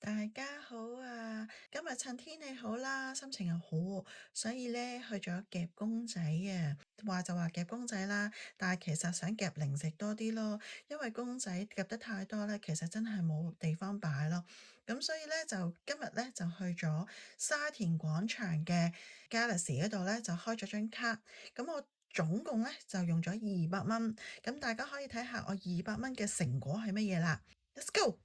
大家好啊！今日趁天氣好啦，心情又好喎，所以咧去咗夾公仔啊。話就話夾公仔啦，但係其實想夾零食多啲咯，因為公仔夾得太多咧，其實真係冇地方擺咯。咁所以咧就今日咧就去咗沙田廣場嘅 Galaxy 嗰度咧就開咗張卡，咁我總共咧就用咗200蚊，咁大家可以睇下我200蚊嘅成果係乜嘢啦。Let's go！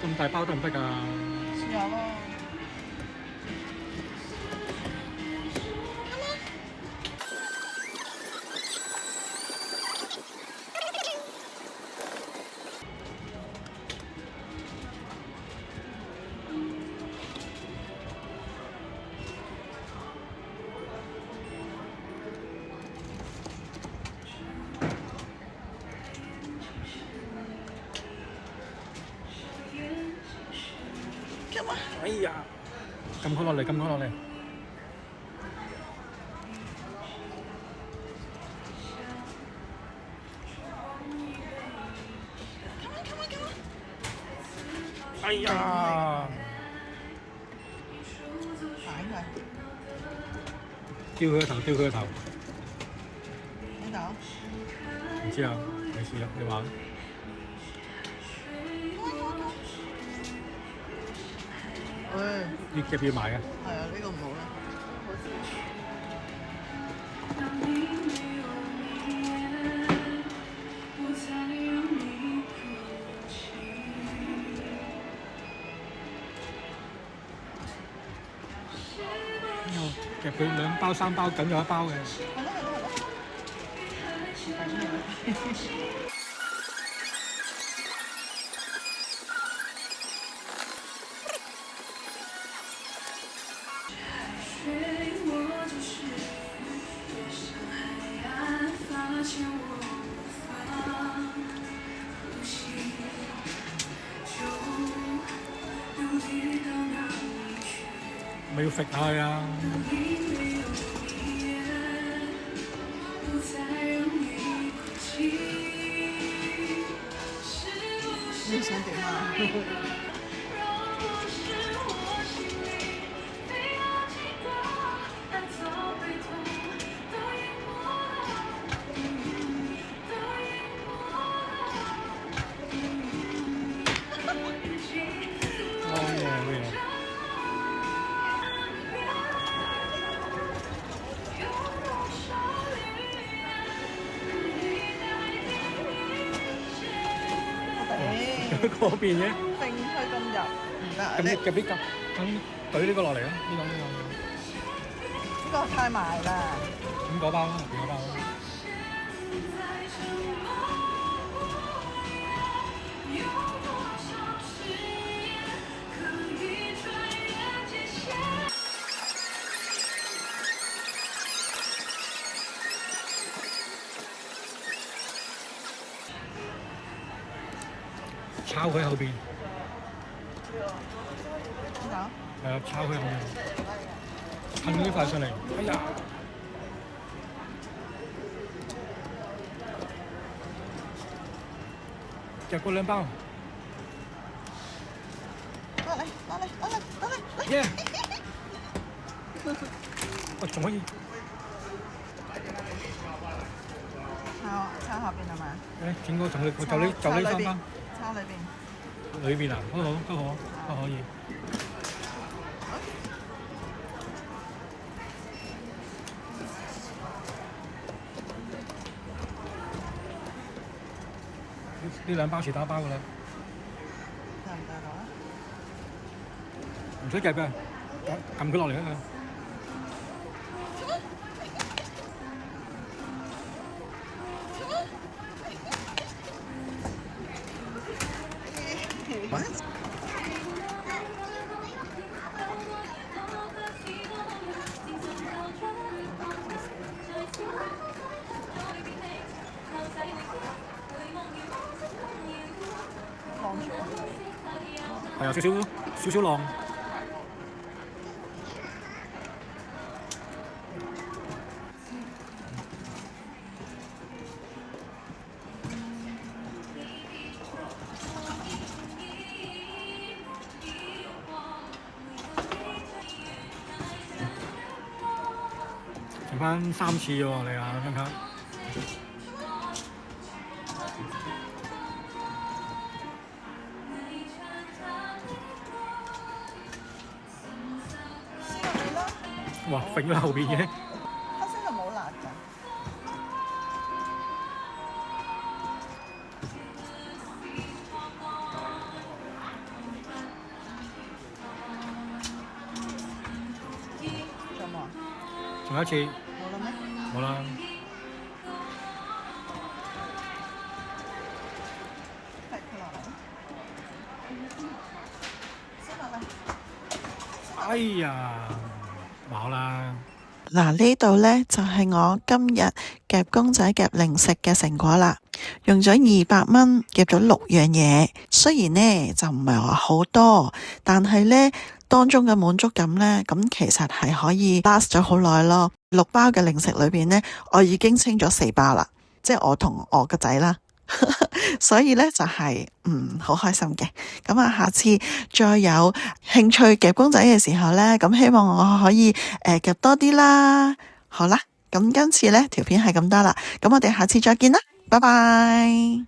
咁大包得唔得㗎？試下咯。哎呀，撳佢落嚟，撳佢落嚟。哎呀！擺佢掉佢個頭，掉佢個頭。喺度。唔知啊，你試啊，你玩。呢夾要買嘅。係啊，呢個唔好啦。夾佢2包3包，梗有1包嘅。係咯係咯係咯。咪要揈下佢啊！你想點啊？嗰邊嘅，揈佢咁入唔得。咁夾呢夾，咁懟呢個落嚟啊！呢個太埋啦。咁嗰包啦，入邊嗰包啦。抄佢後邊。邊度？係啊，抄佢後邊，噴呢塊上嚟。哎呀！夾嗰2包。落嚟落嚟落嚟落嚟！耶！我仲可以。抄下邊係咪？誒，整個就呢3包。抄裏邊。裏邊啊，都好都好。都可以。呢兩包薯打包㗎啦，得唔得到啊？唔使夾嘅，撳佢落嚟啊！係啊，少少浪。剩翻3次喎，你啊張卡。哇！揈咗後邊嘅。黑色係冇辣㗎。仲有冇啊？仲有一次。冇啦咩？冇啦。揈佢落嚟。先落嚟。哎呀，冇啦。嗱，呢度呢就係我今日夾公仔夾零食嘅成果啦，用咗200蚊夾咗6樣嘢，雖然呢就唔係話好多，但係呢當中嘅滿足感呢，咁其實係可以 last 咗好耐咯。6包嘅零食裏邊呢，我已經清咗4包啦，即係我同我個仔啦。所以呢就係好開心嘅。咁啊，下次再有興趣夾公仔嘅時候呢，咁希望我可以夾多啲啦。好啦，咁今次呢條片係咁多啦，咁我哋下次再見啦，拜拜。